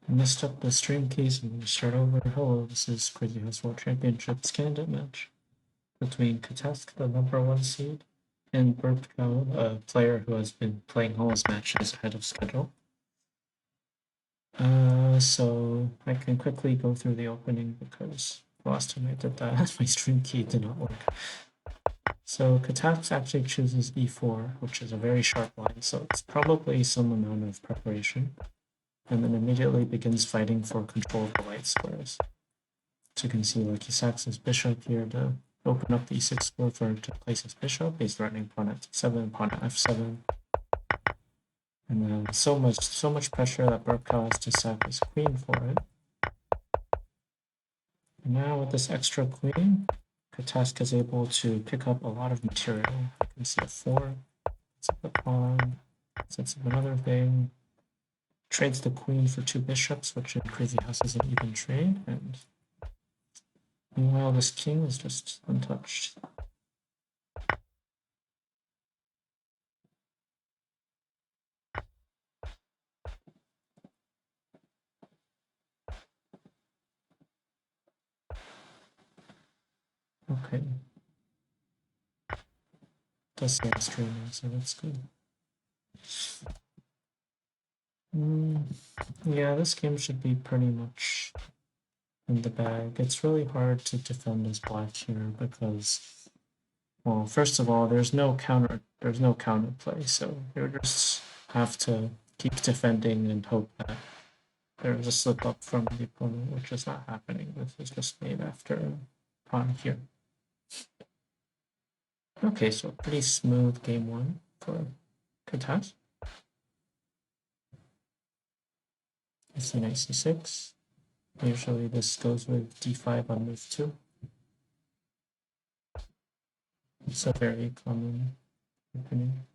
I messed up the stream keys. I'm going to start over. Hello, this is Crazy House World Championships candidate match between catask, the #1 seed, and burpcow, a player who has been playing all his matches ahead of schedule. So I can quickly go through the opening because the last time I did that, my stream key did not work. So catask actually chooses e4, which is a very sharp line, so it's probably some amount of preparation, and then immediately begins fighting for control of the white squares. So you can see like he sacks his bishop here to open up the e6 square for to place his bishop. He's threatening pawn at d7, pawn at f7. And then so much pressure that burpcow has to sack his queen for it. And now with this extra queen, catask is able to pick up a lot of material. You can see a 4, sets up a pawn, sets up another thing, trades the queen for 2 bishops, which in Crazy House is an even trade, and meanwhile this king is just untouched. Okay. Does say I'm streaming, so that's good. Yeah, this game should be pretty much in the bag. It's really hard to defend as black here because, well, first of all, there's no counter play, so you just have to keep defending and hope that there's a slip up from the opponent, which is not happening. This is just made after pawn here. Okay, so pretty smooth game 1 for catask. c knight c6. Usually this goes with d5 on move 2. It's a very common opening.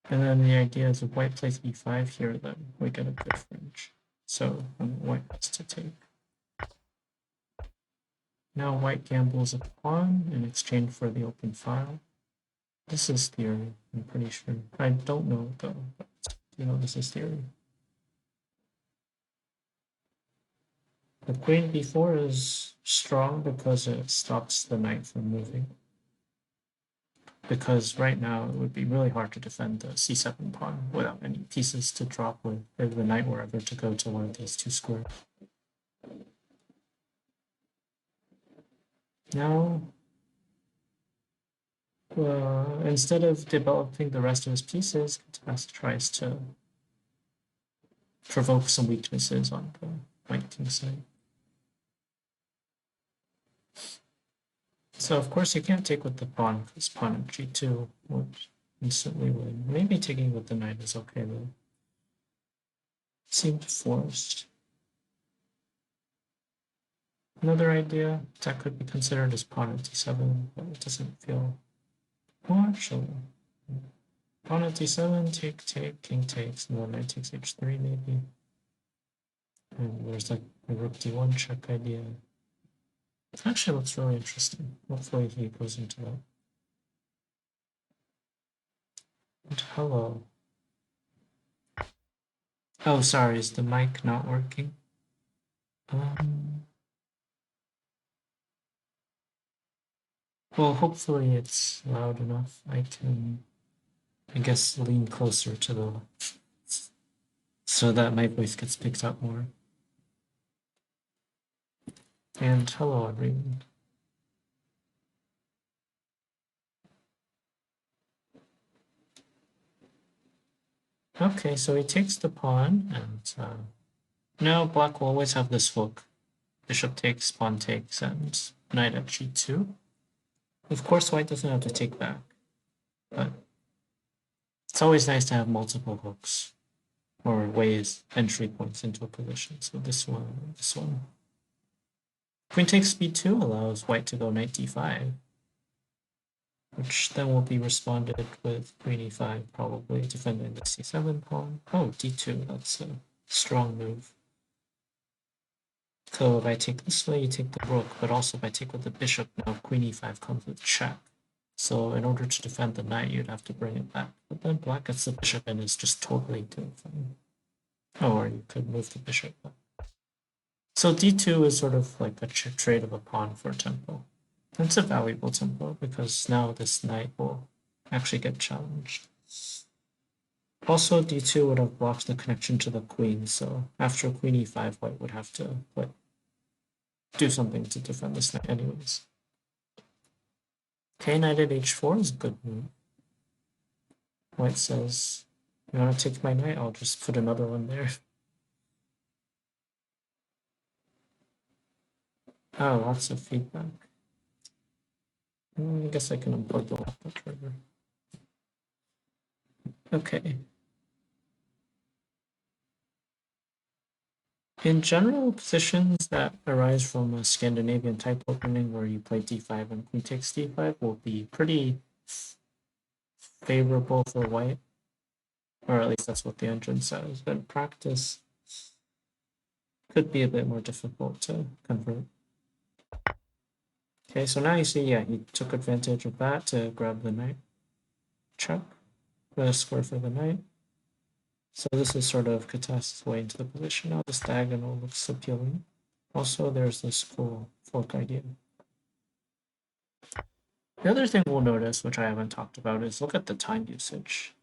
And then the idea is if white plays e5 here, then we get a good fringe. So white has to take. Now white gambles a pawn in exchange for the open file. This is theory, I'm pretty sure. I don't know though, but you know this is theory. The queen b4 is strong because it stops the knight from moving. Because right now it would be really hard to defend the c7 pawn without any pieces to drop with if the knight were ever to go to one of these 2 squares. Now, instead of developing the rest of his pieces, catask tries to provoke some weaknesses on the white king side. So of course you can't take with the pawn because pawn at g2 would instantly win. Maybe taking with the knight is okay though. Seemed forced. Another idea that could be considered is pawn at d7, but it doesn't feel. Well, actually, pawn at d7, take, king takes, and then knight takes h3 maybe. And there's like a rook d1 check idea. Actually, looks really interesting. Hopefully he goes into that. And hello. Oh, sorry, is the mic not working? Well, hopefully it's loud enough. I can, I guess, lean closer to the left so that my voice gets picked up more. And hello, everyone. Okay, so he takes the pawn, and now black will always have this hook. Bishop takes, pawn takes, and knight at g2. Of course, white doesn't have to take back, but it's always nice to have multiple hooks or ways, entry points into a position. So this one. Queen takes b2 allows white to go knight d5, which then will be responded with queen e5, probably defending the c7 pawn. Oh, d2, that's a strong move. So if I take this way, you take the rook, but also if I take with the bishop, now queen e5 comes with check. So in order to defend the knight, you'd have to bring it back. But then black gets the bishop and is just totally doing fine. or you could move the bishop up. So d2 is sort of like a trade of a pawn for tempo. It's a valuable tempo because now this knight will actually get challenged. Also, d2 would have blocked the connection to the queen, so after queen e5, white would have to do something to defend this knight anyways. Okay, knight at h4 is a good move. White says, you want to take my knight? I'll just put another one there. Oh, lots of feedback. I guess I can unplug the laptop trigger. Okay. In general, positions that arise from a Scandinavian type opening where you play d5 and queen takes d5 will be pretty favorable for white, or at least that's what the engine says. But in practice, could be a bit more difficult to convert. Okay, so now you see, yeah, he took advantage of that to grab the knight. Check the square for the knight. So this is sort of catask's way into the position. Now this diagonal looks appealing. Also, there's this cool fork idea. The other thing we'll notice, which I haven't talked about, is look at the time usage.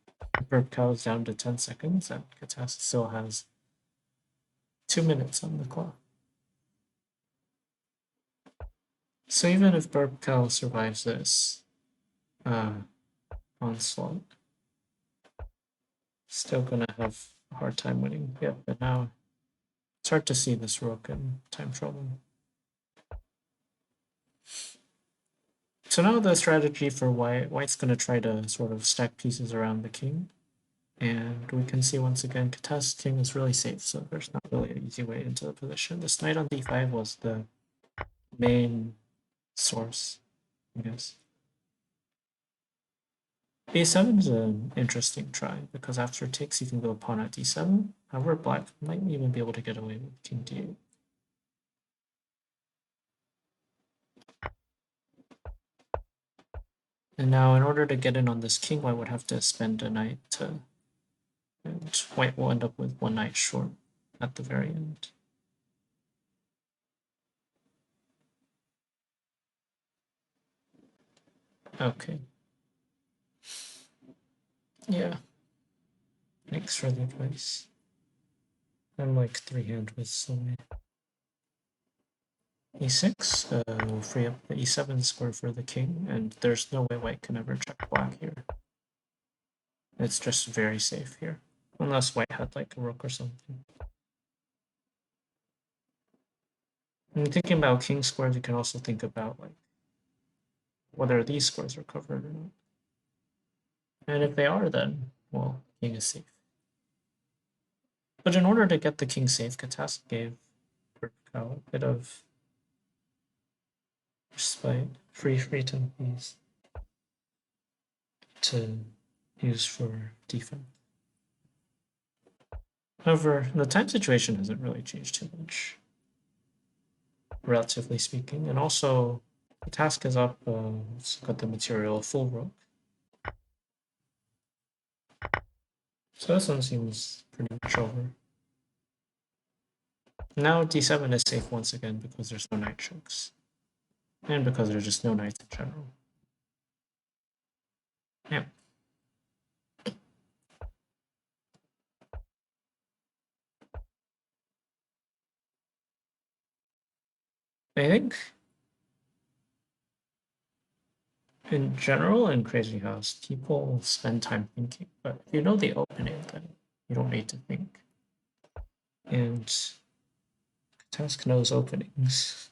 Burpcow is down to 10 seconds, and catask still has 2 minutes on the clock. So even if burpcow survives this onslaught, still gonna have a hard time winning. Yeah, but now it's hard to see this rook in time trouble. So now the strategy for white's going to try to sort of stack pieces around the king. And we can see once again, catask king is really safe, so there's not really an easy way into the position. This knight on d5 was the main source, I guess. a7 is an interesting try, because after it takes, you can go pawn at d7. However, black might even be able to get away with king d8. And now, in order to get in on this king, white would have to spend a knight to... And white will end up with one knight short at the very end. Okay. Yeah. Thanks for the advice. I'm like 3-hand with Soleil. e6 will free up the e7 square for the king, and there's no way white can ever check black here. It's just very safe here, unless white had like a rook or something. And thinking about king squares, you can also think about like whether these squares are covered or not. And if they are, then, well, king is safe. But in order to get the king safe, catask gave burpcow a bit of respite, free tempies to use for defense. However, the time situation hasn't really changed too much, relatively speaking. And also, the task is up. Let's look at the material, full rook. So this one seems pretty much over. Now d7 is safe once again because there's no knight checks. And because there's just no knights in general. Yeah. I think in general in Crazy House, people spend time thinking, but if you know the opening, then you don't need to think. And Task knows openings.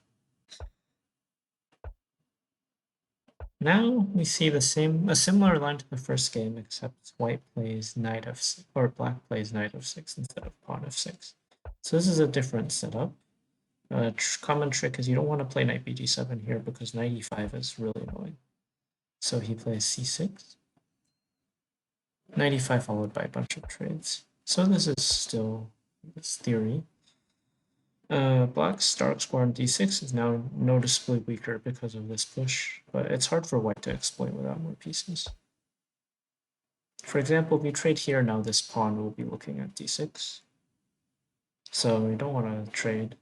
Now we see a similar line to the first game, except white plays knight f6, or black plays knight f6 instead of pawn f6. So this is a different setup. A common trick is you don't want to play knight bg7 here because knight e5 is really annoying. So he plays c6. Knight e5 followed by a bunch of trades. So this is still this theory. Black's dark square on d6 is now noticeably weaker because of this push, but it's hard for white to exploit without more pieces. For example, if you trade here now, this pawn will be looking at d6. So we don't want to trade.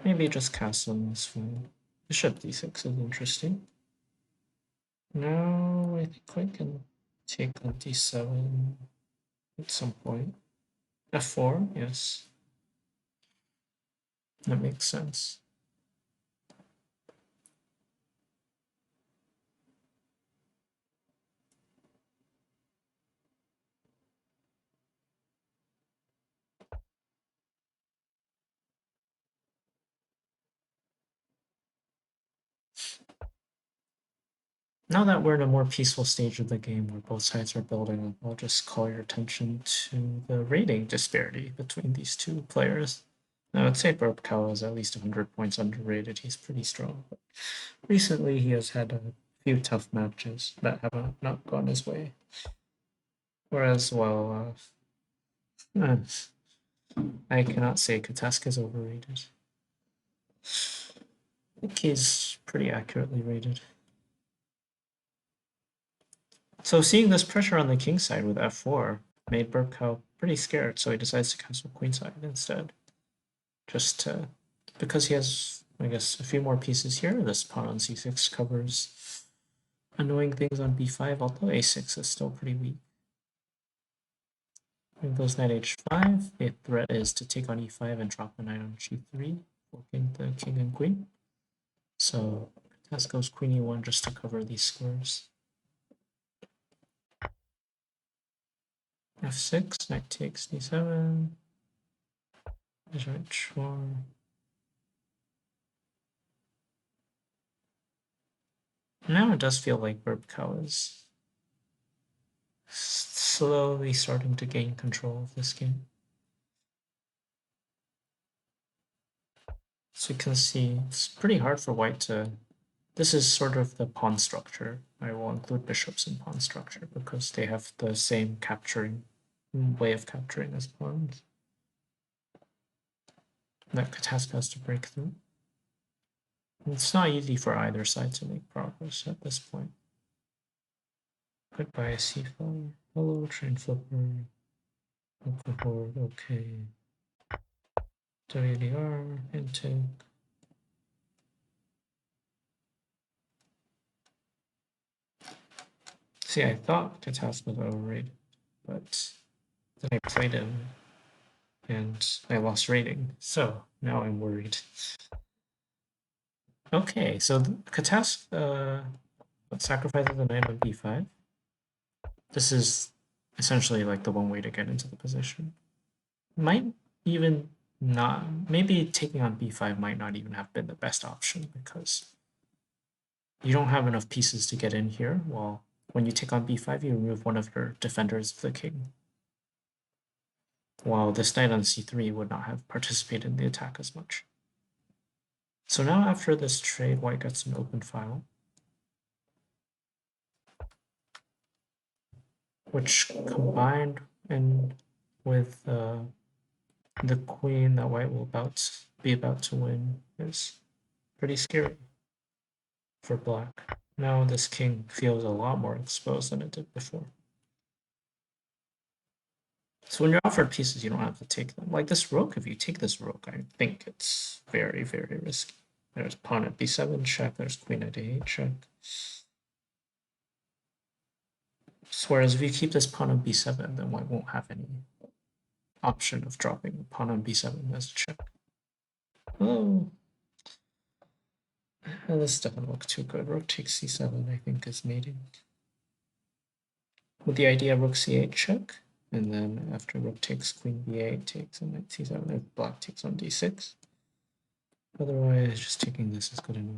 Maybe just castle is fine. Bishop d6 is interesting. Now I think I can take on d7 at some point. f4, yes. That makes sense. Now that we're in a more peaceful stage of the game where both sides are building, I'll just call your attention to the rating disparity between these two players. I would say burpcow is at least 100 points underrated. He's pretty strong. But recently, he has had a few tough matches that have not gone his way. Whereas, well, I cannot say catask is overrated. I think he's pretty accurately rated. So seeing this pressure on the king side with f4 made burpcow pretty scared, so he decides to castle queenside instead. Just to, because he has, I guess, a few more pieces here. This pawn on c6 covers annoying things on b5, although a6 is still pretty weak. When goes knight h5, the threat is to take on e5 and drop the knight on g3, forking the king and queen. So task goes queen e1 just to cover these squares. f6, knight takes d7, h4. Now it does feel like burpcow is slowly starting to gain control of this game. So you can see it's pretty hard for white to. This is sort of the pawn structure. I will include bishops in pawn structure because they have the same capturing way of capturing as pawns that catask has to break through. It's not easy for either side to make progress at this point. Goodbye c5. Hello train flipper. Board, okay. WDR, intake. See, I thought catask was overrated, but then I played him and I lost rating, so now I'm worried. Okay, so catask sacrifices the knight on b5. This is essentially like the one way to get into the position. Might even not, maybe taking on b5 might not even have been the best option because you don't have enough pieces to get in here. Well, when you take on b5, you remove one of your defenders of the king. While this knight on c3 would not have participated in the attack as much. So now after this trade, white gets an open file, which combined with the queen that white will be about to win is pretty scary for black. Now this king feels a lot more exposed than it did before. So when you're offered pieces, you don't have to take them. Like this rook, if you take this rook, I think it's very, very risky. There's pawn at b7 check, there's queen at a8 check. Whereas if you keep this pawn on b7, then white won't have any option of dropping pawn on b7 as a check. Oh, this doesn't look too good. Rook takes c7, I think, is mating. With the idea rook c8 check, and then after rook takes queen b8 takes on knight c7, if black takes on d6. Otherwise, just taking this is good enough.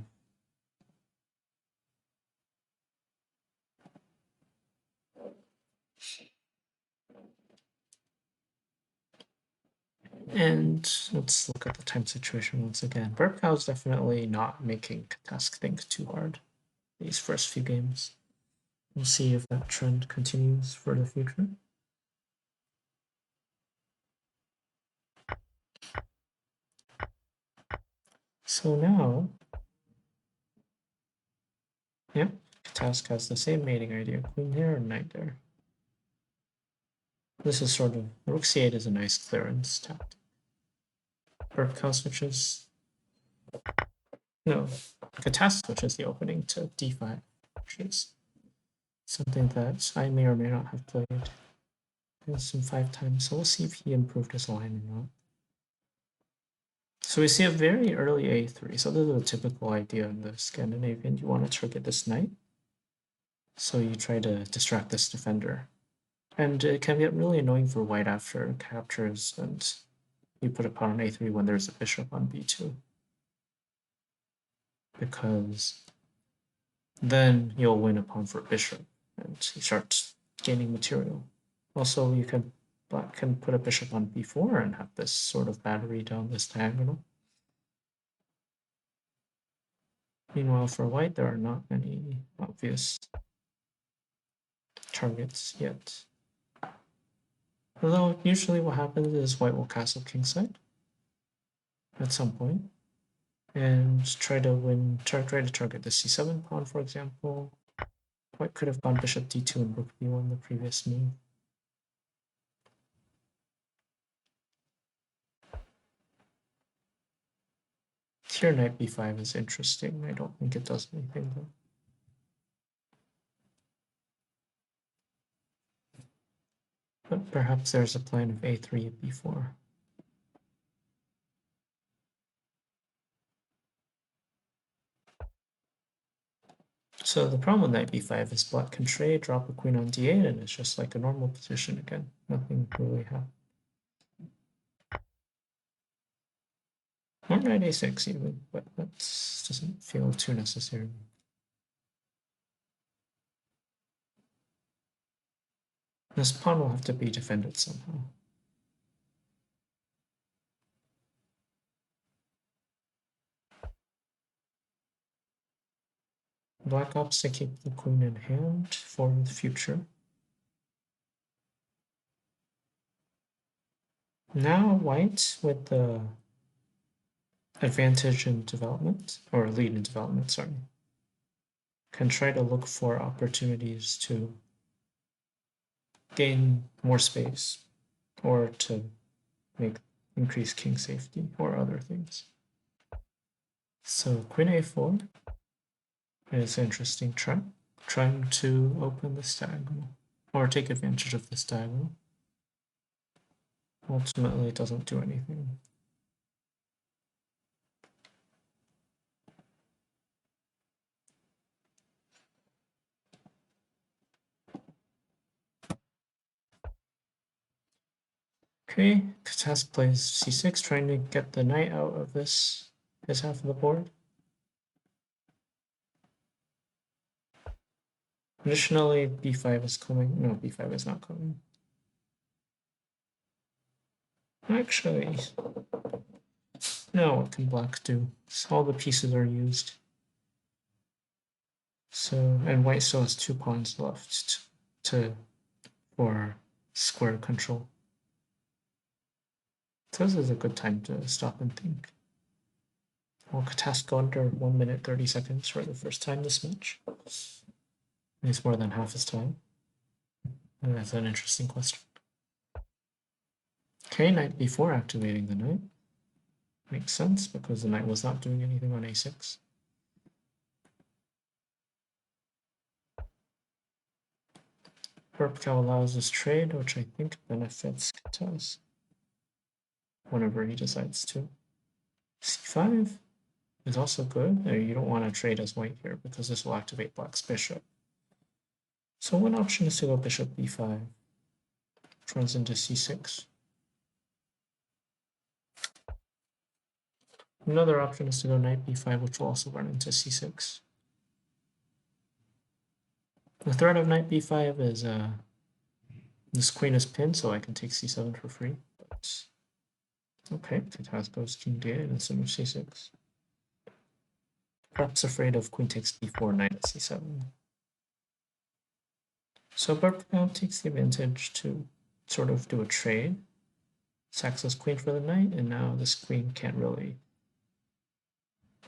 And let's look at the time situation once again. burpcow is definitely not making catask think too hard these first few games. We'll see if that trend continues for the future. So now, yep, catask has the same mating idea. Queen here and knight there. this is sort of, rook c8 is a nice clearance tactic. Burpcow switches, no, catask switches the opening to d5, which is something that I may or may not have played some 5 times. So we'll see if he improved his line or not. So we see a very early a3. So this is a typical idea in the Scandinavian. You want to target this knight. So you try to distract this defender. And it can get really annoying for white after captures and you put a pawn on a3 when there's a bishop on b2. Because then you'll win a pawn for a bishop and you start gaining material. Also, black can put a bishop on b4 and have this sort of battery down this diagonal. Meanwhile, for white, there are not any obvious targets yet. Although usually what happens is white will castle kingside at some point and try to target the c7 pawn, for example. White could have gone bishop d2 and rook b1 the previous move. Here knight b5 is interesting. I don't think it does anything though. But perhaps there's a plan of a3 at b4. So the problem with knight b5 is black can trade, drop a queen on d8, and it's just like a normal position again. Nothing really happened. Or knight a6 even, but that doesn't feel too necessary. This pawn will have to be defended somehow. Black opts to keep the queen in hand for the future. Now white, with the advantage in development, or lead in development, sorry, can try to look for opportunities to gain more space or to increase king safety or other things. So queen a4 is an interesting trying to open this diagonal or take advantage of this diagonal. Ultimately, it doesn't do anything. Okay, catask plays c6, trying to get the knight out of his half of the board. Additionally, b5 is coming. No, b5 is not coming. Actually, no, what can black do? All the pieces are used. So, and white still has 2 pawns left for square control. So this is a good time to stop and think. Will catask go under 1 minute 30 seconds for the first time this match? It's more than half his time. And that's an interesting question. Okay, knight b4 activating the knight. Makes sense because the knight was not doing anything on a6. Burpcow allows this trade, which I think benefits catask whenever he decides to. c5 is also good. You don't want to trade as white here because this will activate black's bishop. So one option is to go bishop b5, which runs into c6. Another option is to go knight b5, which will also run into c6. The threat of knight b5 is this queen is pinned, so I can take c7 for free. But okay, catask goes king d8 instead of c6. Perhaps afraid of queen takes b4, knight at c7. So burpcow takes the advantage to sort of do a trade. Sacks this queen for the knight, and now this queen can't really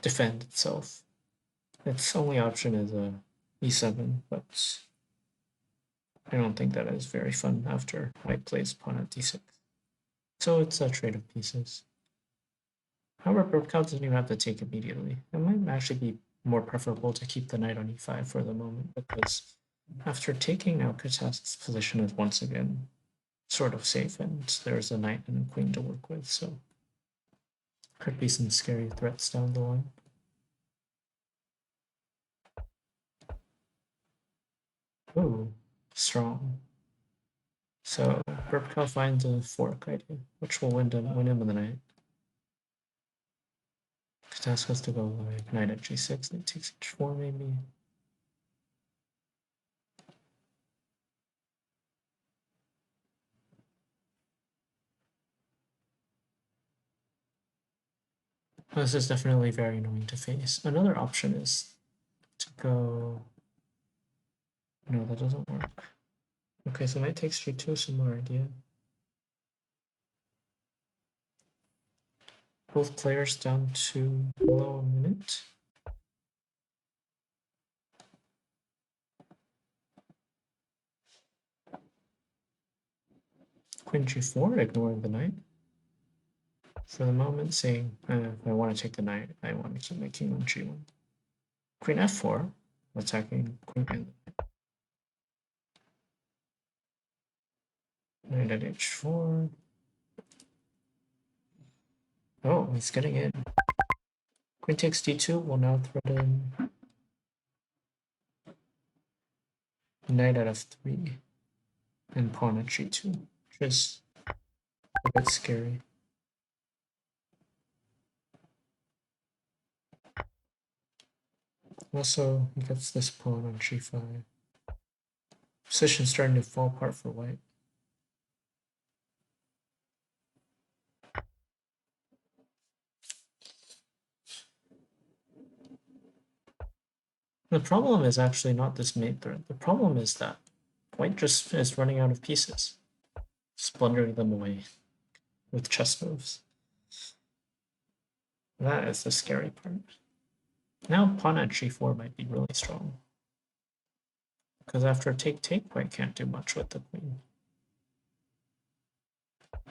defend itself. Its only option is a e7, but I don't think that is very fun after white plays pawn at d6. So it's a trade of pieces. However, burpcow doesn't even have to take immediately. It might actually be more preferable to keep the knight on e5 for the moment, because after taking, now catask's position is once again sort of safe, and there's a knight and a queen to work with, so could be some scary threats down the line. Ooh, strong. So burpcow finds a fork idea, which will win him the knight. Catask has to go like knight at g6, knight takes h4 maybe. This is definitely very annoying to face. Another option is to go... No, that doesn't work. Okay, so knight takes g2, similar idea. Both players down to below a minute. Queen g4, ignoring the knight. For the moment, saying, if I want to take the knight, I want to keep my king on g1. Queen f4, attacking queen and knight at h4. Oh, he's getting in. Queen takes d2 will now threaten knight at f3 and pawn at g2, which is a bit scary. Also, he gets this pawn on g5. Position's starting to fall apart for white. The problem is actually not this mate threat. The problem is that white just is running out of pieces, splundering them away with chess moves. That is the scary part. Now pawn at g4 might be really strong, because after take, white can't do much with the queen.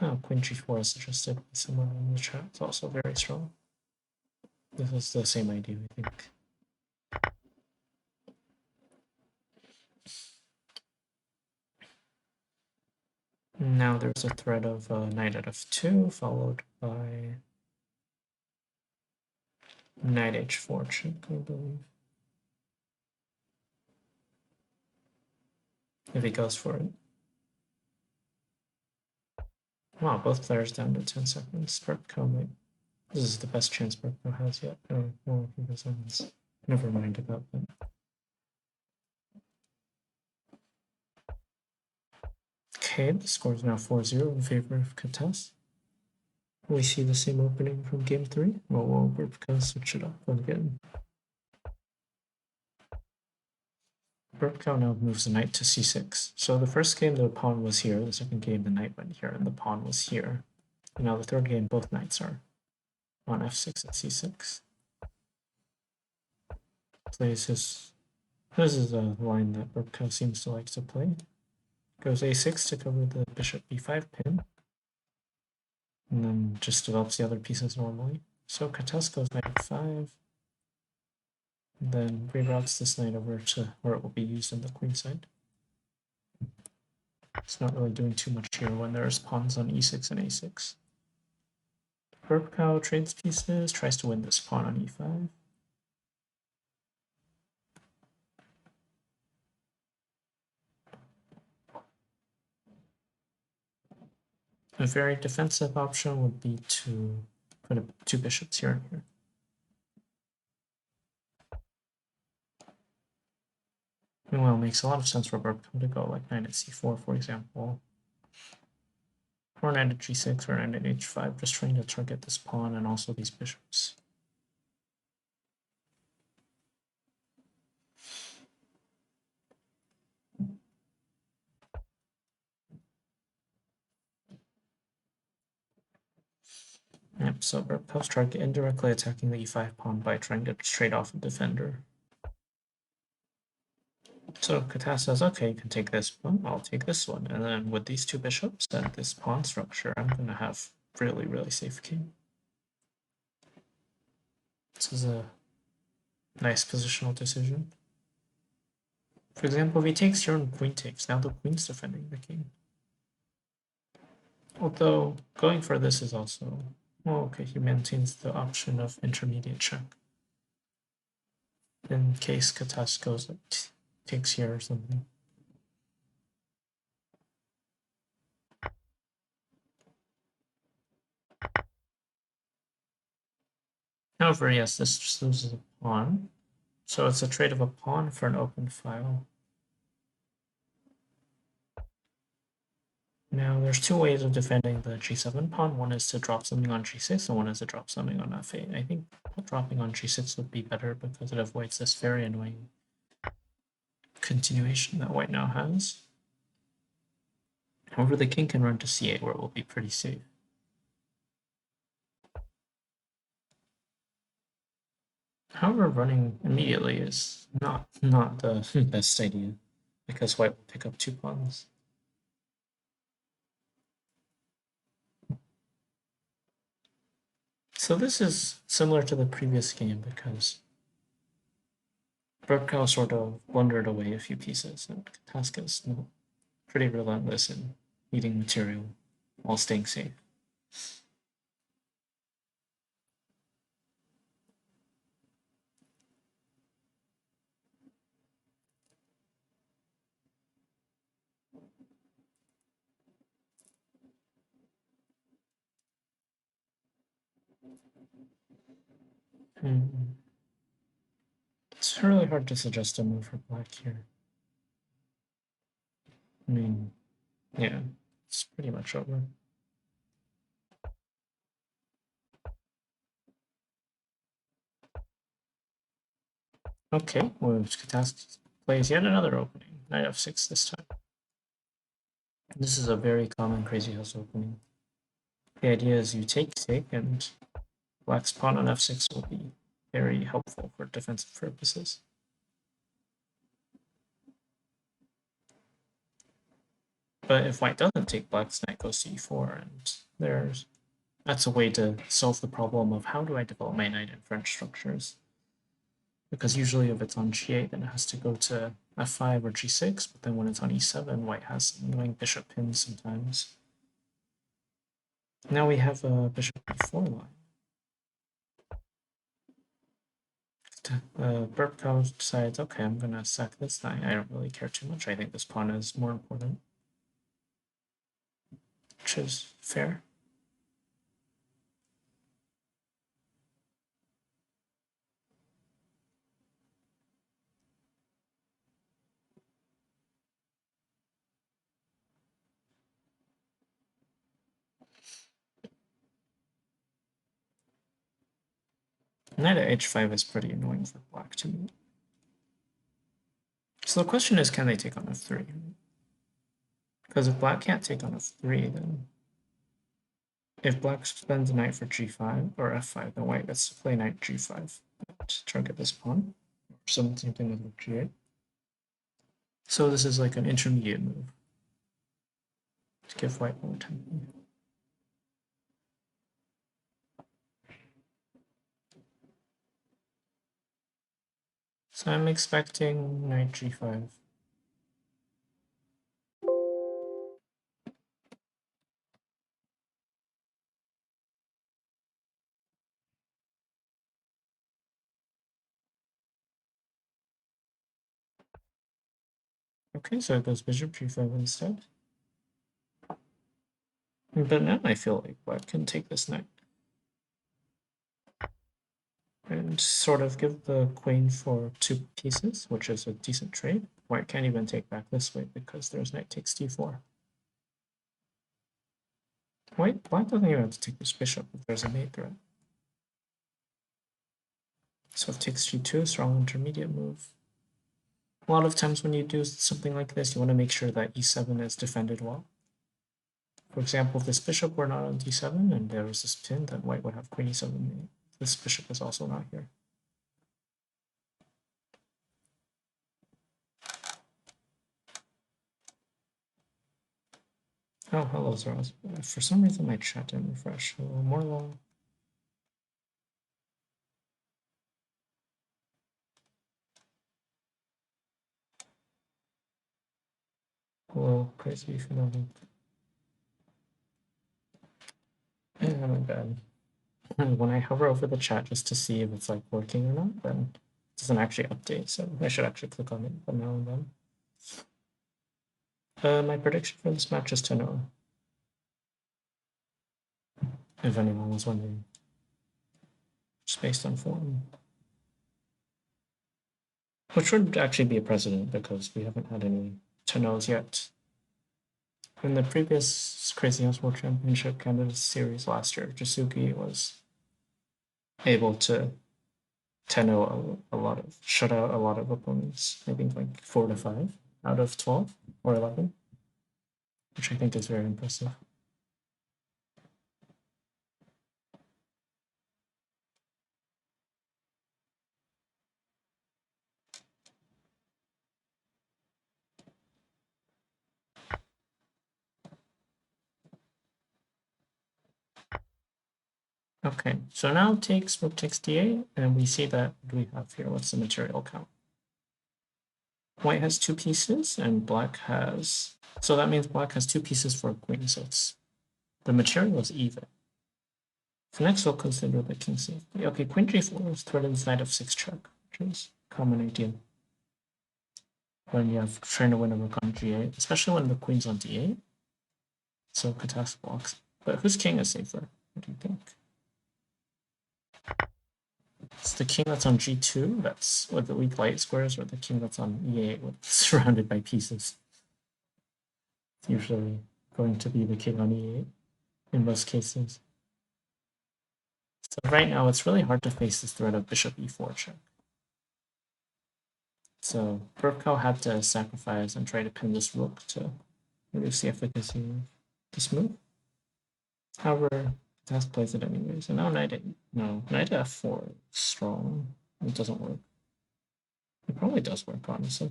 Oh, queen g4 is suggested by someone in the chat. It's also very strong. This is the same idea, I think. Now there's a threat of knight at f2, followed by knight h4 check, I believe. If he goes for it. Wow, both players down to 10 seconds. Burpcow might... This is the best chance Burpcow has yet. Oh, no, he doesn't. Never mind about that. Okay, the score is now 4-0 in favor of Katas. We see the same opening from game 3. Well, we'll Burpcow switch it up again. Burpcow now moves the knight to c6. So the first game the pawn was here, the second game the knight went here, and the pawn was here. And now the third game both knights are on f6 and c6. Plays his... This is a line that Burpcow seems to like to play. Goes a6 to cover the bishop b5 pin. And then just develops the other pieces normally. So Katas goes knight f5. Then reroutes this knight over to where it will be used on the queen side. It's not really doing too much here when there's pawns on e6 and a6. Burpcow trades pieces, tries to win this pawn on e5. A very defensive option would be to put two bishops here and here. Well, it makes a lot of sense for Burpcow to go like knight at c4, for example. Or knight at g6 or knight at h5, just trying to target this pawn and also these bishops. Yep, so Burpcow's trying to indirectly attacking the e5 pawn by trying to trade off a defender. So catask says, okay, you can take this one, I'll take this one. And then with these two bishops and this pawn structure, I'm going to have really, really safe king. This is a nice positional decision. For example, if he takes here and queen takes, now the queen's defending the king. Although going for this is also, well, okay, he maintains the option of intermediate check. In case catask goes like takes here or something. However, yes, this just loses a pawn. So it's a trade of a pawn for an open file. Now there's two ways of defending the g7 pawn. One is to drop something on g6 and one is to drop something on f8. I think dropping on g6 would be better because it avoids this very annoying continuation that white now has. However, the king can run to c8 where it will be pretty safe. However, running immediately is not the best idea because white will pick up two pawns. So this is similar to the previous game because burpcow sort of blundered away a few pieces, and catask is pretty relentless in eating material while staying safe. It's really hard to suggest a move for black here. I mean, yeah, it's pretty much over. Okay, well, catask plays yet another opening, knight f6 this time. This is a very common crazy house opening. The idea is you take, and black's pawn on f6 will be very helpful for defensive purposes. But if white doesn't take, black's knight goes to e4, and that's a way to solve the problem of how do I develop my knight in French structures. Because usually if it's on g8, then it has to go to f5 or g6, but then when it's on e7, white has some annoying bishop pins sometimes. Now we have a bishop e4 line. Burpcow decides, okay, I'm going to sack this knight. I don't really care too much. I think this pawn is more important, which is fair. Knight at h5 is pretty annoying for black to me. So the question is, can they take on f3? Because if black can't take on f3, then if black spends a knight for g5 or f5, then white gets to play knight g5 to target this pawn. Or same thing with g8. So this is like an intermediate move to give white more time. So I'm expecting knight g5. Okay, so it goes bishop g5 instead. But now I feel like black can take this knight and sort of give the queen for two pieces, which is a decent trade. White can't even take back this way because there's knight takes d4. Black doesn't even have to take this bishop if there's a mate threat. So if takes g2, strong intermediate move. A lot of times when you do something like this, you want to make sure that e7 is defended well. For example, if this bishop were not on d7 and there was this pin, then white would have queen e7 mate. This bishop is also not here. Oh, hello, Zeros. For some reason, my chat didn't refresh. Hello, Morlo. Hello, Crazy Phenomenon. Yeah, my bad. When I hover over the chat just to see if it's like working or not, then it doesn't actually update. So I should actually click on it from now and then. My prediction for this match is 10-0. If anyone was wondering, just based on form. Which would actually be a precedent because we haven't had any 10-0s yet. In the previous Crazy House World Championship Candidates series last year, Jasuki was able to 10-0 a lot of shut out a lot of opponents. I think like 4 to 5 out of 12 or 11, which I think is very impressive. Okay, so now takes rook takes d8, and we see that we have here. What's the material count? White has 2 pieces, and black has. So that means black has 2 pieces for a queen. So it's the material is even. So next we'll consider the king safety. Okay, queen g4 is threatens knight f6 check, which is a common idea when you have trying to win a rook on g8, especially when the queen's on d8. So catask blocks. But whose king is safer? What do you think? It's the king that's on g2, that's with the weak light squares, or the king that's on e8, with, surrounded by pieces. It's usually going to be the king on e8 in most cases. So right now, it's really hard to face this threat of bishop e4 check. So burpcow had to sacrifice and try to pin this rook to reduce the efficacy of this move. However, Task plays it anyways. And now knight f4 is strong. It doesn't work. It probably does work, honestly.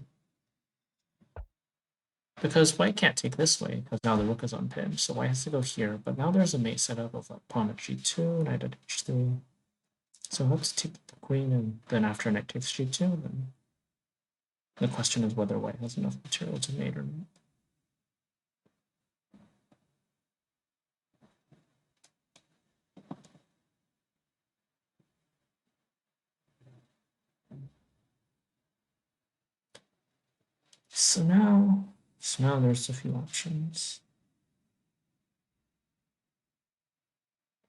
Because white can't take this way, because now the rook is unpinned, so white has to go here. But now there's a mate setup of like pawn at g2, knight at h3. So let's take the queen, and then after knight takes g2, then the question is whether white has enough material to mate or not. So now there's a few options.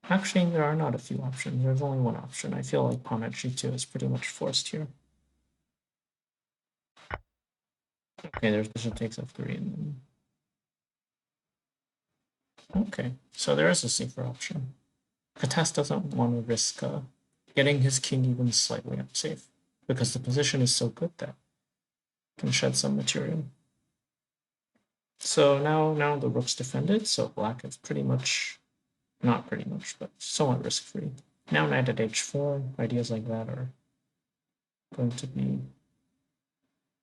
Actually, there are not a few options. There's only one option. I feel like pawn at g2 is pretty much forced here. Okay, there's bishop takes f3 and then... Okay, so there is a safer option. Katas doesn't want to risk getting his king even slightly unsafe, because the position is so good that it can shed some material. So now the rook's defended, so black is pretty much, not pretty much, but somewhat risk-free. Now knight at h4, ideas like that are going to be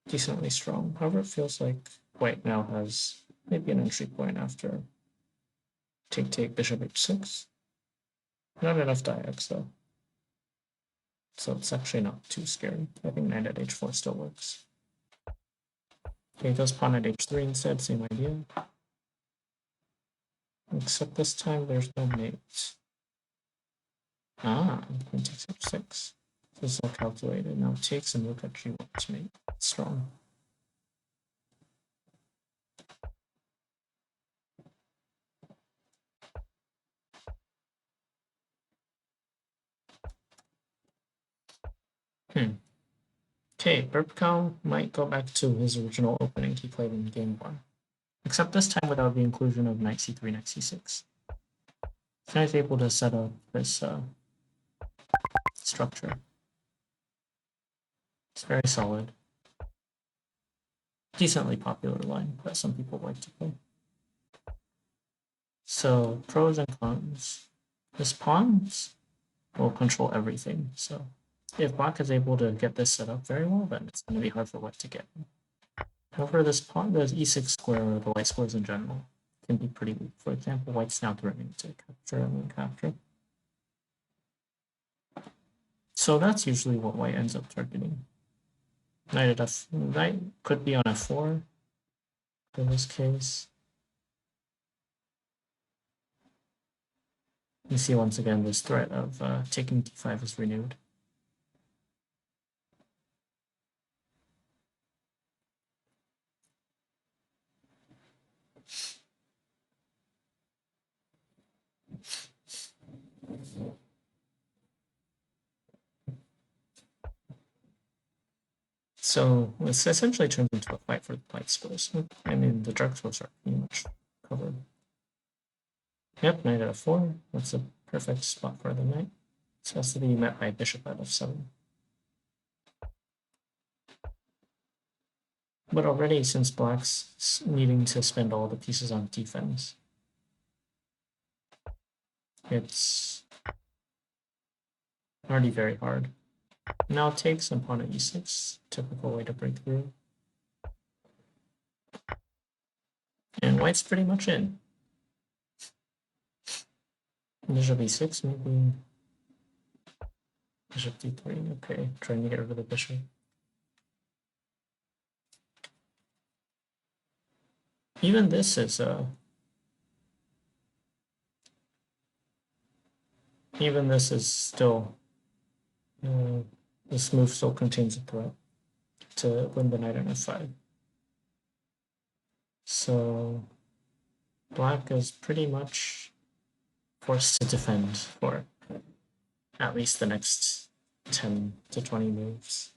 decently strong. However, it feels like white now has maybe an entry point after take bishop h6. Not enough diags though. So it's actually not too scary. I think knight at h4 still works. Okay, goes pawn at h3 instead, same idea. Except this time there's no mate. Ah, queen takes h6. This is all calculated. Now takes and rook at g1 to mate. Strong. Okay, burpcow might go back to his original opening he played in game 1. Except this time without the inclusion of knight c3, knight c6. So now he's able to set up this structure. It's very solid. Decently popular line that some people like to play. So pros and cons. This pawns will control everything. So if black is able to get this set up very well, then it's going to be hard for white to get. However, this pawn, the e6 square, or the light squares in general, can be pretty weak. For example, white's now threatening to capture and then capture. So that's usually what white ends up targeting. Knight at knight could be on f4 in this case. You see once again this threat of taking d5 is renewed. So this essentially turns into a fight for the white squares. I mean, the dark squares are pretty much covered. Yep, knight at f4. That's a perfect spot for the knight. This has to be met by bishop at f7. But already, since black's needing to spend all the pieces on defense, it's already very hard. Now takes and pawn at e6, typical way to break through. And white's pretty much in. Bishop e6, maybe. Bishop d3, okay, trying to get rid of the bishop. Even this is still this move still contains a threat to win the knight on f5. So black is pretty much forced to defend for at least the next 10 to 20 moves.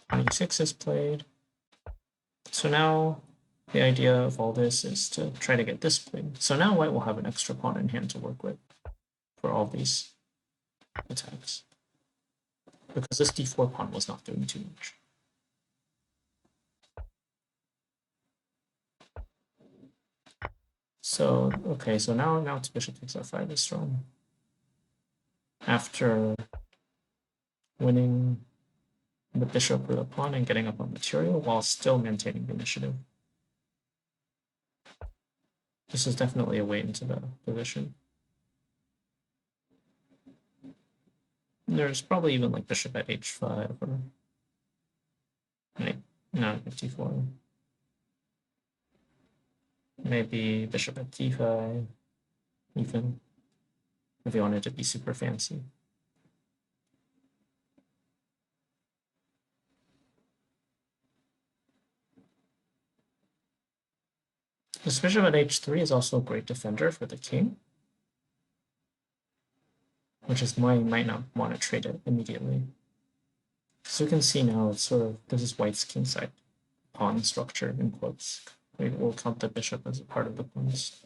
Pawn e6 is played. So now the idea of all this is to try to get this played. So now white will have an extra pawn in hand to work with for all these attacks, because this d4 pawn was not doing too much. So, okay, so now it's bishop takes f5 is strong. After winning the bishop or the pawn and getting up on material while still maintaining the initiative. This is definitely a way into the position. There's probably even like bishop at h5 or no, 54. Maybe bishop at d5, even, if you wanted to be super fancy. This bishop at h3 is also a great defender for the king, which is why you might not want to trade it immediately. So you can see now it's sort of, this is white's kingside pawn structure in quotes. We'll count the bishop as a part of the pawns.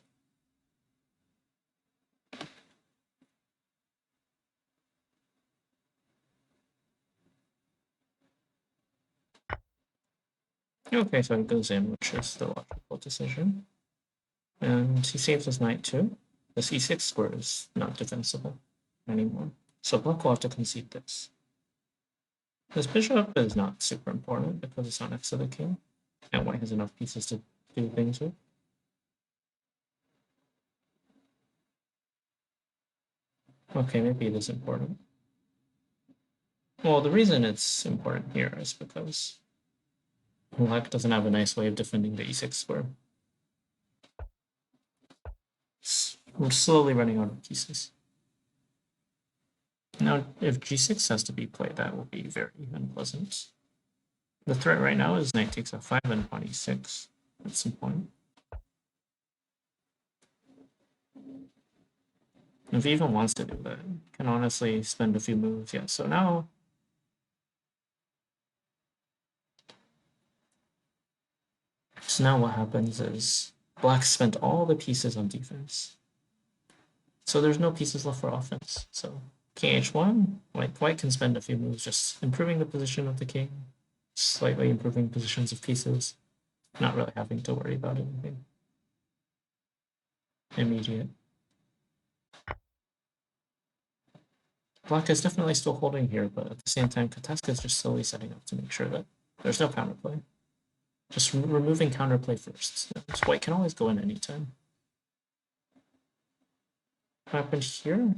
Okay, so he goes in, which is the logical decision. And he saves his knight too. This e6 square is not defensible anymore. So black will have to concede this. This bishop is not super important because it's not next to the king, and white has enough pieces to do things with. Okay, maybe it is important. Well, the reason it's important here is because black doesn't have a nice way of defending the e6 square. We're slowly running out of pieces. Now, if g6 has to be played, that will be very unpleasant. The threat right now is knight takes f5 and pawn e6 at some point. If he even wants to do that, can honestly spend a few moves. Yeah, so now what happens is black spent all the pieces on defense. So there's no pieces left for offense. So king h1, white can spend a few moves just improving the position of the king, slightly improving positions of pieces, not really having to worry about anything immediate. Black is definitely still holding here, but at the same time, catask is just slowly setting up to make sure that there's no counterplay. Just removing counterplay first. So white can always go in anytime. What happened here?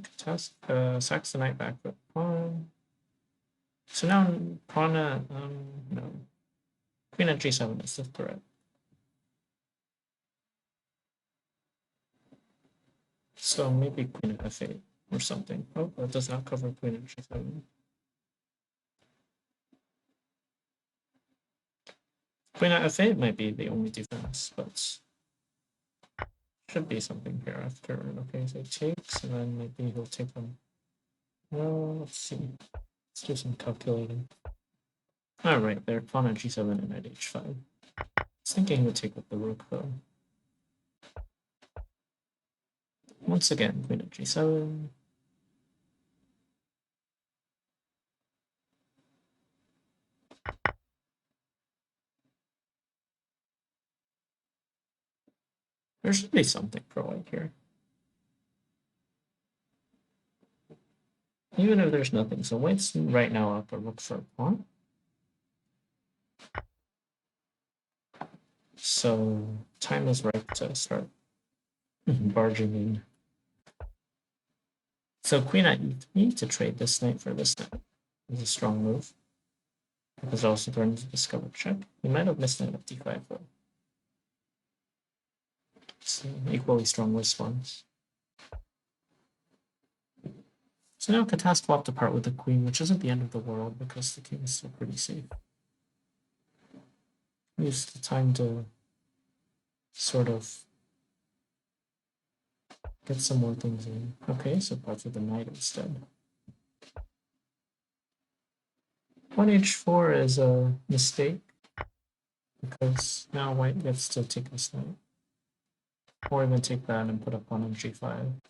Sacks the knight back with pawn. So now pawn at, no. Queen at g7 is the threat. So maybe queen at f8 or something. Oh, that does not cover queen at g7. Queen at f8 might be the only defense, but should be something here after. Okay, so he takes, and then maybe he'll take them. Well, let's see. Let's do some calculating. All right, there, pawn at g7 and at h5. I was thinking he would take with the rook, though. Once again, queen at g7. There should be something for white here. Even if there's nothing, so white's right now up a rook for a pawn. So time is right to start barging in. So queen at e3 to trade this knight for this knight is a strong move. Because it also threatens to discover check. You might have missed knight at d5 though. It's an equally strong response. So now catask swapped apart with the queen, which isn't the end of the world because the king is still pretty safe. Use the time to sort of get some more things in. Okay, so parts with the knight instead. Pawn h4 is a mistake because now white gets to take this knight. Or even take that and put a pawn on g5.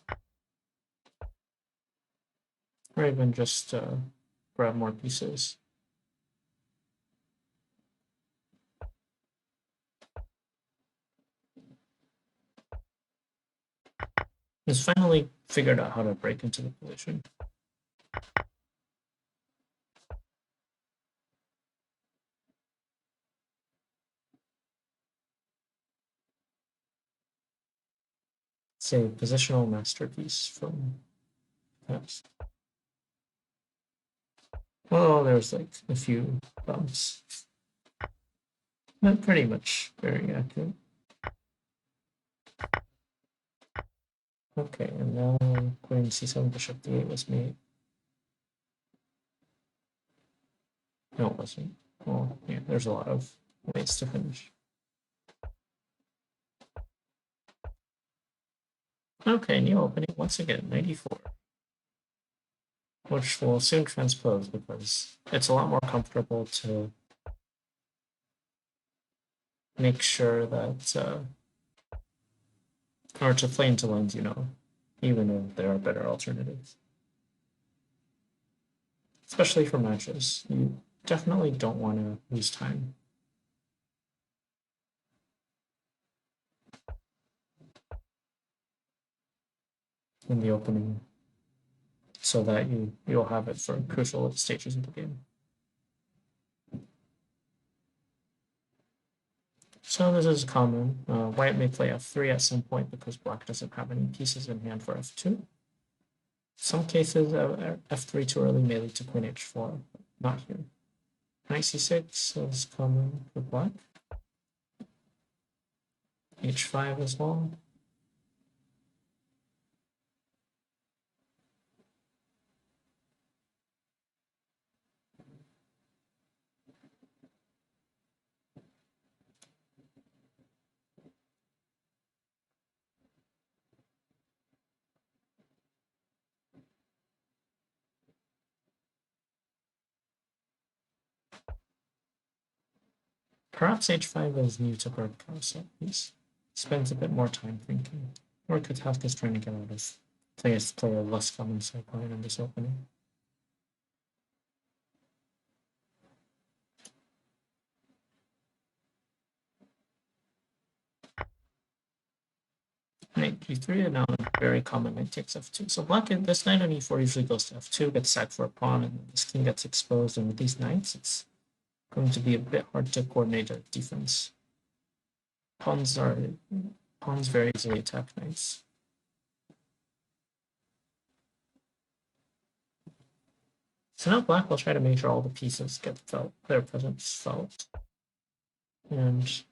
Or even just grab more pieces. He's finally figured out how to break into the position. It's a positional masterpiece from past. Well, there's like a few bumps, but pretty much very accurate. Okay, and now queen c7 bishop d8 was made. No, it wasn't. Well, yeah, there's a lot of ways to finish. Okay, new opening once again, 94. Which will soon transpose because it's a lot more comfortable to make sure that, or to play into lines, you know, even if there are better alternatives. Especially for matches, you definitely don't want to lose time. In the opening, so that you'll have it for crucial stages of the game. So this is common. White may play f3 at some point because black doesn't have any pieces in hand for f2. Some cases, f3 too early may lead to queen h4, but not here. Knight c6 is common for black. h5 as well. Perhaps h5 is new to burpcow, so he spends a bit more time thinking. Or catask is trying to get out of play a less common sideline in this opening. Knight g3, and now very common knight takes f2. So black, this knight on e4 usually goes to f2, gets sacked for a pawn, and this king gets exposed. And with these knights, it's going to be a bit hard to coordinate a defense. Pawns very easily attack knights. So now black will try to make sure all the pieces get their presence felt. And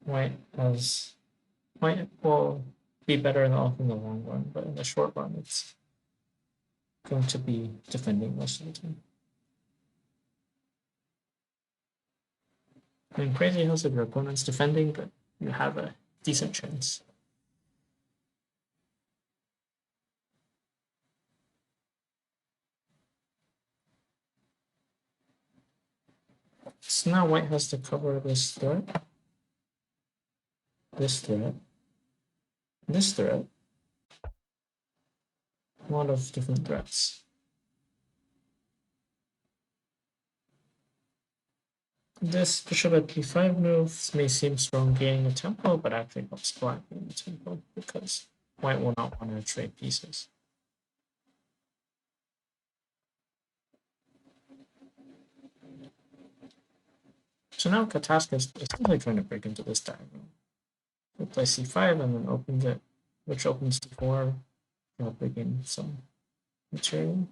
white will be better in the long run, but in the short run, it's going to be defending most of the time. I mean, crazy house if your opponent's defending, but you have a decent chance. So now white has to cover this threat, this threat, this threat. A lot of different threats. This bishop at p5 move may seem strong gaining a tempo, but actually helps black gain a tempo because white will not want to trade pieces. So now catask is essentially trying to break into this diagonal. We play c5 and then opens it, which opens d4, breaking some material.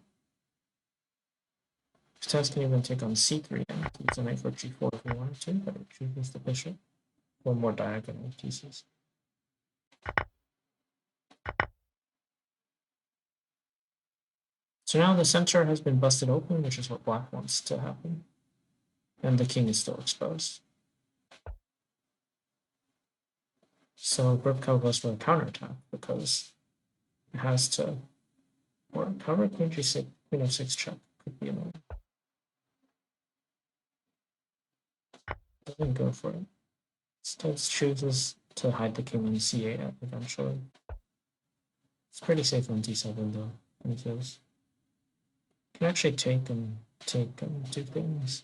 Catask can even take on c3 and use a knight for g4 if we wanted to, but it chooses the bishop for more diagonal pieces. So now the center has been busted open, which is what black wants to happen. And the king is still exposed. So burpcow goes for a counterattack because it has to work. However, queen g6, queen f6 check could be annoying. Doesn't go for it. Instead chooses to hide the king on c8 eventually. It's pretty safe on d7 though, because you can actually take and do things.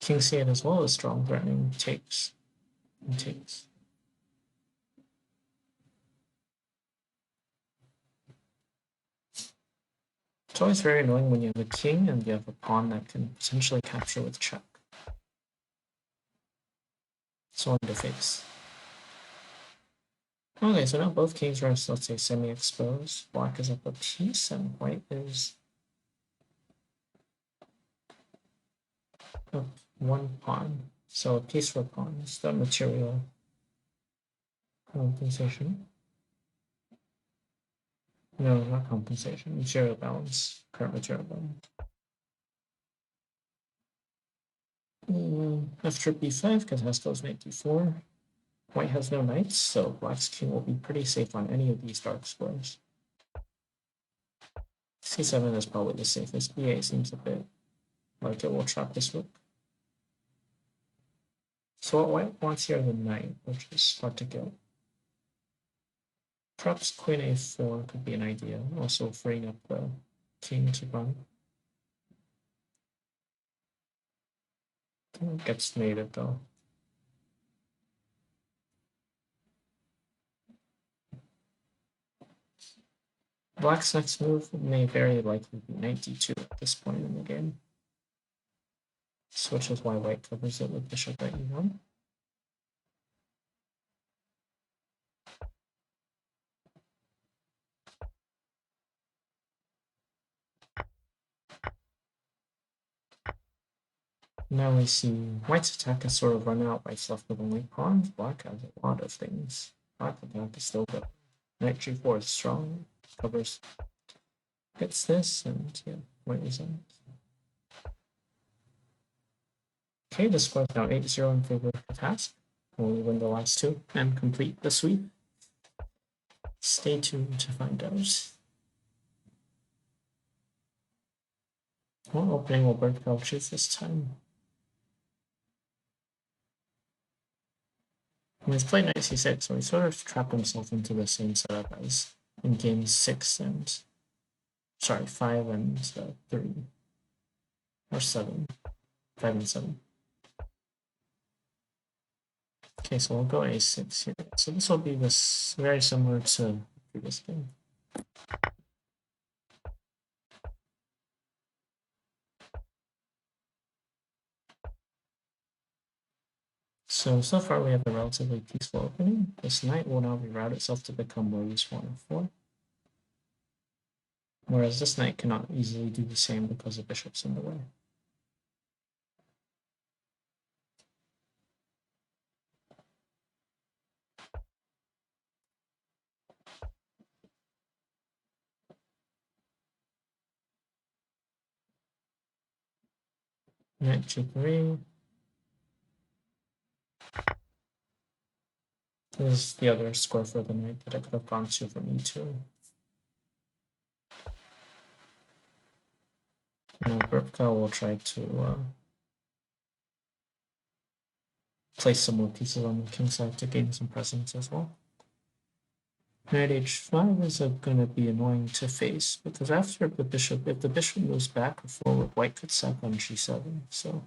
King c8 as well is strong, threatening takes and takes. It's always very annoying when you have a king and you have a pawn that can potentially capture with check. So on to face. Okay, so now both kings are, let's say, semi-exposed. Black is up a piece and white is up one pawn. So a piece for a pawn is the material compensation. No, not compensation. Material balance. Current material balance. After b5, catask goes knight d4. White has no knights, so black's king will be pretty safe on any of these dark squares. c7 is probably the safest. b8 seems a bit like it will trap this rook. So what white wants here is a knight, which is hard to get. Perhaps queen a4 could be an idea, also freeing up the king to run. It gets mated though. Black's next move may very likely be knight d2 at this point in the game. Which is why white covers it with bishop at e1. Now we see white's attack has sort of run out. White's left with only pawns. Black has a lot of things. Black's attack is still good. Knight g4 is strong. Covers. Gets this, and yeah, white resigns. Okay, the score is now 8-0 in favor of the task. Only win the last two and complete the sweep. Stay tuned to find out. What opening will burpcow choose this time? He's played knight c6, so he sort of trapped himself into the same setup as in games 5 and 3. Or 7. 5 and 7. Okay, Okay, so we'll go a6 here. So this will be this very similar to previous game. So far we have a relatively peaceful opening. This knight will now reroute itself to become more useful on f4. Whereas this knight cannot easily do the same because the bishop's in the way. Knight g3. This is the other square for the knight that I could have gone to from e2. Now burpcow will try to place some more pieces on the king side to gain some presence as well. Knight h5 is going to be annoying to face because after the bishop, if the bishop moves back or forward, white could sack on g7. So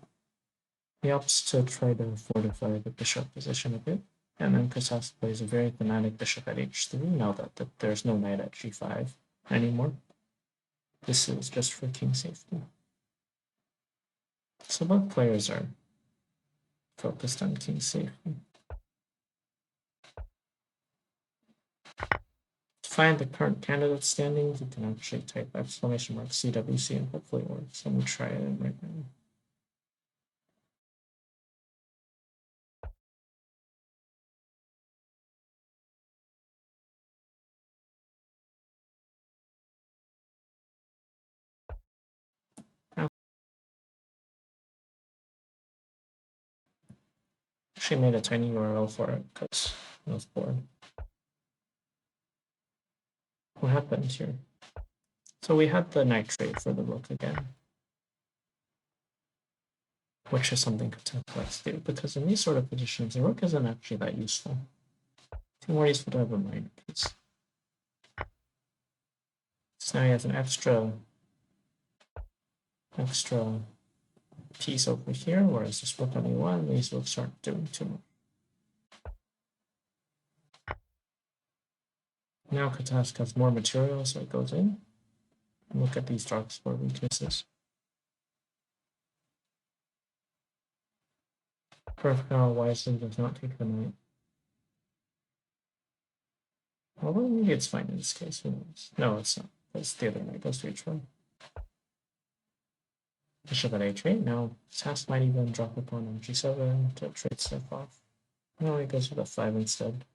he opts to try to fortify the bishop position a bit. And then catask plays a very thematic bishop at h3 now that there's no knight at g5 anymore. This is just for king safety. So both players are focused on king safety. To find the current candidate standings, you can actually type exclamation mark CWC and hopefully it works. Let me try it right now. Actually made a tiny URL for it because I was bored. What happened here? So we had the knight trade for the rook again, which is something catask likes to do because in these sort of positions, the rook isn't actually that useful. It's more useful to have a minor piece. So now he has an extra piece over here, whereas this rook on e1, these rooks aren't doing too much. Now catask has more material, so it goes in. Look at these dark square weaknesses. burpcow wisely does not take the knight. Although maybe it's fine in this case. Who knows? No, it's not. That's the other knight goes to h1. Bishop at h8. Now catask might even drop a pawn on g7 to trade stuff off. No, he goes with f5 instead,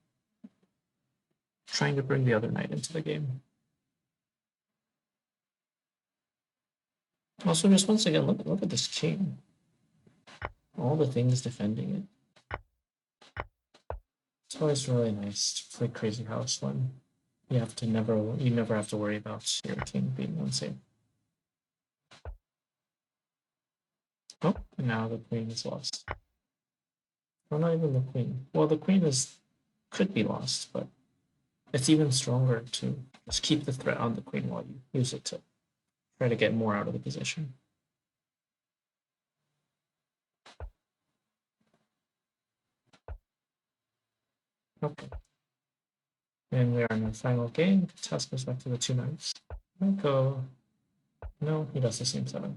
trying to bring the other knight into the game. Also, just once again, look at this king. All the things defending it. It's always really nice to play Crazy House when you never have to worry about your king being unsafe. Oh, and now the queen is lost. Well, not even the queen. Well, the queen could be lost, but it's even stronger to just keep the threat on the queen while you use it to try to get more out of the position. Okay. And we are in the final game. Catask goes back to the two knights. Go. No, he does the same setup.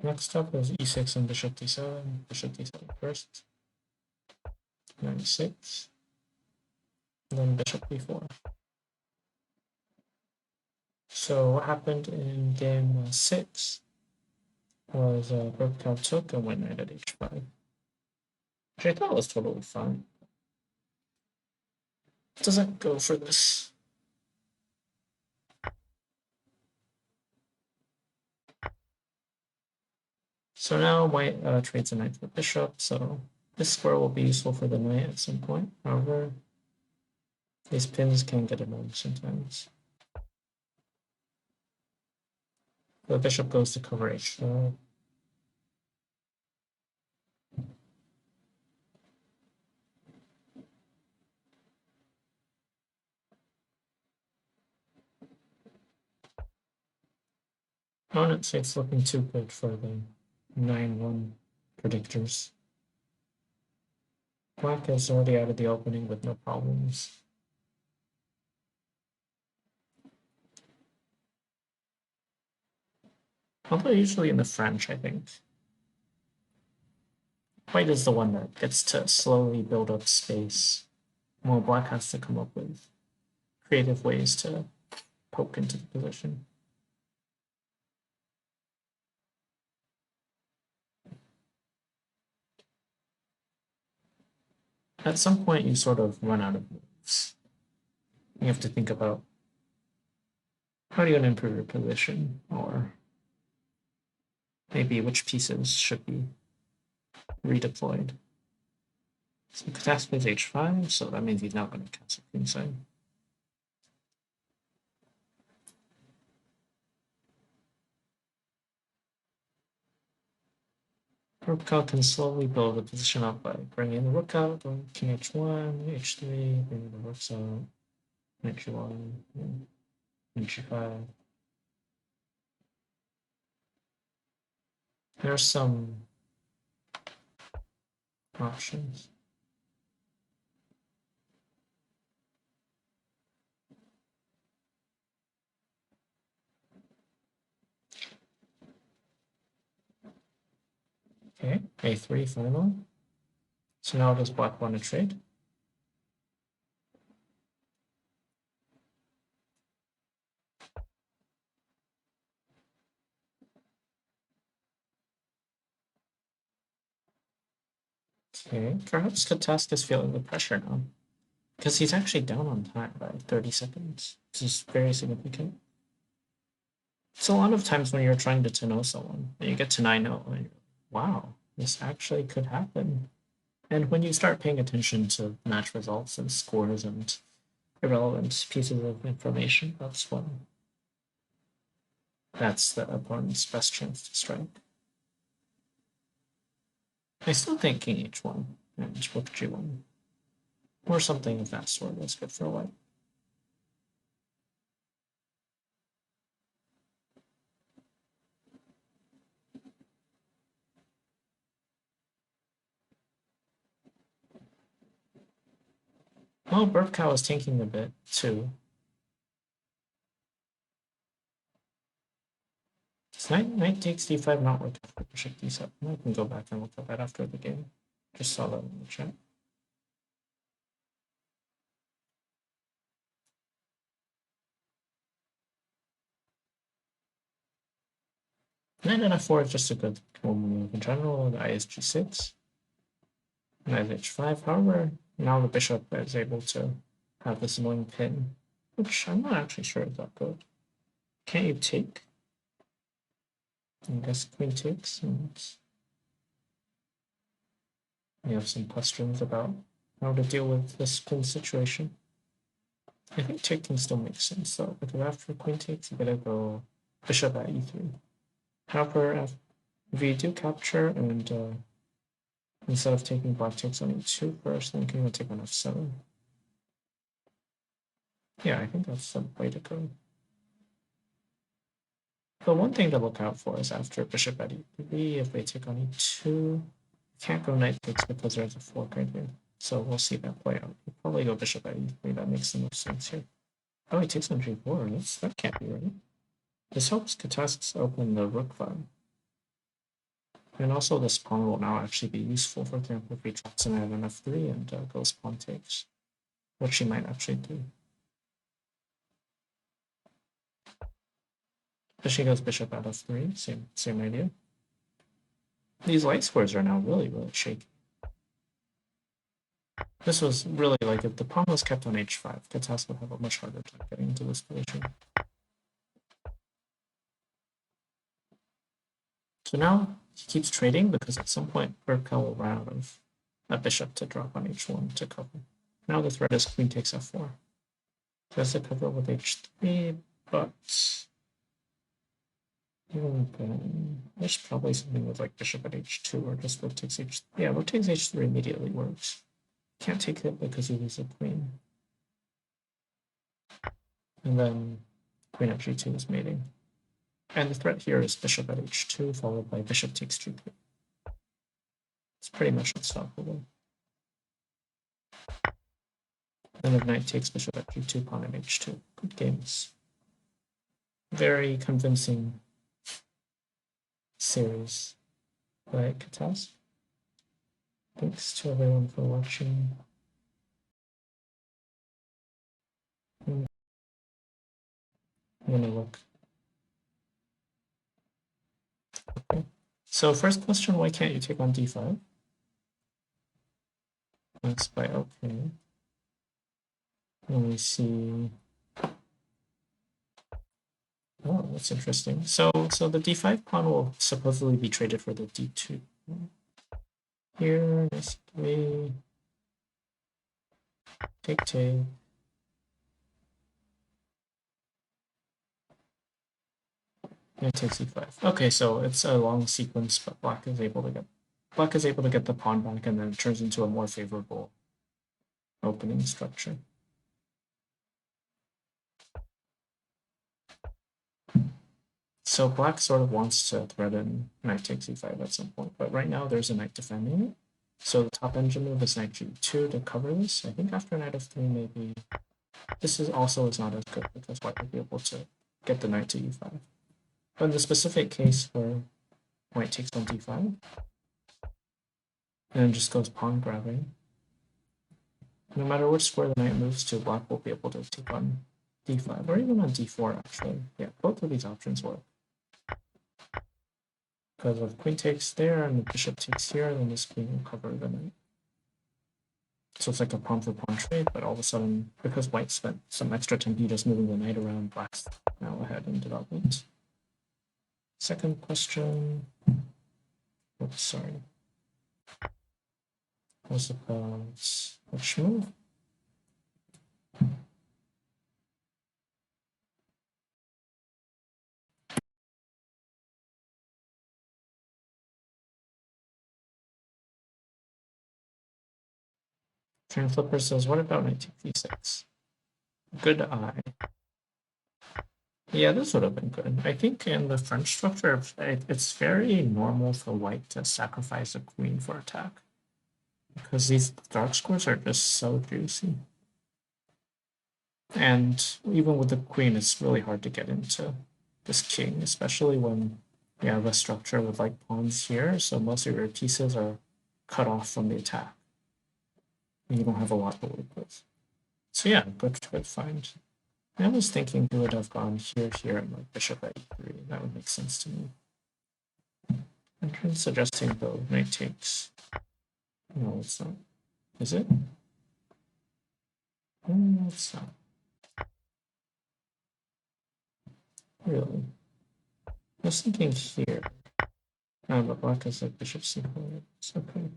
Next up is e6 and bishop d7. Bishop d7 first. Knight e6. And then bishop b4. So what happened in game 6 was burpcow took and went knight at h5. Which I thought was totally fine. It doesn't go for this. So now white trades a knight for bishop, so this square will be useful for the knight at some point. However, these pins can get annoying sometimes. The bishop goes to cover h5. I wouldn't say it's looking too good for the 9-1 predictors. Black is already out of the opening with no problems. Although usually in the French, I think white is the one that gets to slowly build up space, while black has to come up with creative ways to poke into the position. At some point, you sort of run out of moves. You have to think about how do you improve your position, or maybe which pieces should be redeployed. So catask plays h5, so that means he's now going to cancel queenside. Burpcow can slowly build the position up by bringing the rook out, going king h1, h3, bringing the rooks out, h1, h5. There are some options. Okay, a3 final. So now does black want to trade? Okay, perhaps catask is feeling the pressure now, because he's actually down on time by 30 seconds. This is very significant. So a lot of times when you're trying to know someone, and you get to 9-0, and you're like, wow, this actually could happen. And when you start paying attention to match results and scores and irrelevant pieces of information, that's the opponent's best chance to strike. I still think king h1 and rook g1, or something of that sort is good for white. Well, burpcow is tanking a bit too. Does knight takes d5 not work after bishop d7? I can go back and look at that after the game. Just saw that in the chat. Knight and f4 is just a good move in general. The is g6. Knight h5. However, now the bishop is able to have this annoying pin, which I'm not actually sure is that good. Can't you take? I guess queen takes, and we have some questions about how to deal with this pin situation. I think taking still makes sense though, because after queen takes, you gotta go bishop at e3. However, if you do capture and instead of taking black takes on e2 first, then king will take on f7. Yeah, I think that's the way to go. The one thing to look out for is after bishop at e3, if they take on e2, you can't go knight takes because there's a fork right here. So we'll see that play out. We'll probably go bishop at e3, that makes the most sense here. Oh, he takes on g4, that can't be right. This helps catasks open the rook file. And also this pawn will now actually be useful. For example, if he drops in at an f3 and goes pawn takes, which he might actually do. If she goes bishop at f3, same idea. These light squares are now really, really shaky. This was really like if the pawn was kept on h5, Katas would have a much harder time getting into this position. So now he keeps trading because at some point burpcow will run out of a bishop to drop on h1 to cover. Now the threat is queen takes f4. He has to cover with h3, but even then, there's probably something with like bishop at h2 or just rook takes h3. Yeah, rook takes h3 immediately works. Can't take it because he loses a queen. And then queen at g2 is mating. And the threat here is bishop at h2, followed by bishop takes g3. It's pretty much unstoppable. Then if knight takes bishop at g2, pawn at h2. Good games. Very convincing series by catask. Thanks to everyone for watching. I'm gonna look. Okay. So first question, why can't you take on d5? That's by okay. Let me see. Oh, that's interesting. So the d5 pawn will supposedly be traded for the d2. Here, nice way. Take. Knight takes e5. Okay, so it's a long sequence, but black is able to get the pawn back, and then it turns into a more favorable opening structure. So black sort of wants to threaten knight takes e5 at some point, but right now there's a knight defending it. So the top engine move is knight g2 to cover this. I think after knight f3, maybe this is not as good because white would be able to get the knight to e5. But in the specific case where white takes on d5, and just goes pawn grabbing, no matter which square the knight moves to, black will be able to take on d5, or even on d4 actually. Yeah, both of these options work. Because if queen takes there and the bishop takes here, then this queen will cover the knight. So it's like a pawn for pawn trade, but all of a sudden, because white spent some extra tempi just moving the knight around, black's now ahead in development. Second question. Oops, sorry. Was about which move? Turn Flipper says, what about knight takes e6? Good eye. Yeah, this would have been good. I think in the French structure, it's very normal for white to sacrifice a queen for attack. Because these dark squares are just so juicy. And even with the queen, it's really hard to get into this king, especially when you have a structure with like pawns here, so most of your pieces are cut off from the attack. And you don't have a lot to work with. So yeah, good find. I was thinking he would have gone here, and like bishop at e3. That would make sense to me. I'm suggesting though, knight takes. No, it's not. Is it? No, it's not. Really? I was thinking here. Oh, but black is like bishop c4. It's okay.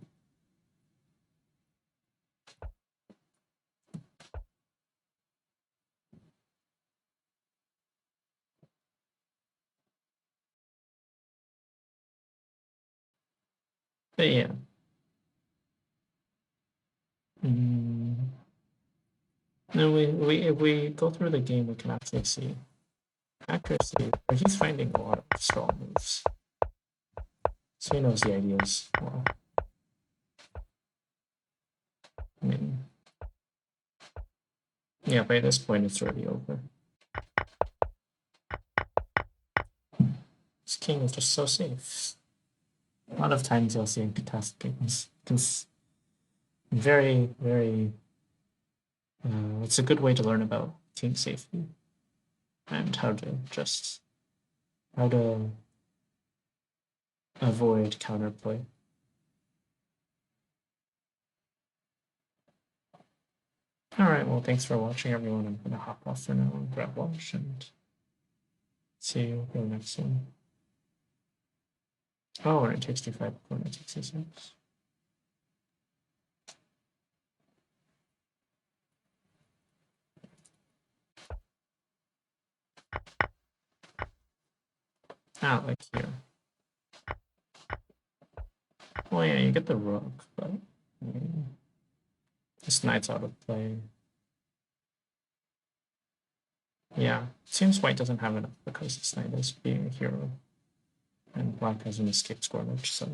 But yeah. No, if we go through the game, we can actually see accuracy. But he's finding a lot of strong moves. So he knows the ideas well. I mean, yeah, by this point it's already over. This king is just so safe. A lot of times you'll see in catask games. It's very, very. It's a good way to learn about king safety and how to avoid counterplay. All right, well, thanks for watching, everyone. I'm gonna hop off for now and grab lunch and see you in the next one. Oh, and it takes d5 before it takes e6. Ah, like here. Well, yeah, you get the rook, but I mean, this knight's out of play. Yeah, seems white doesn't have enough because this knight is being a hero. And black has an escape square, so...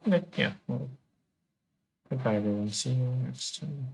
Okay, yeah, well, goodbye everyone, see you next time.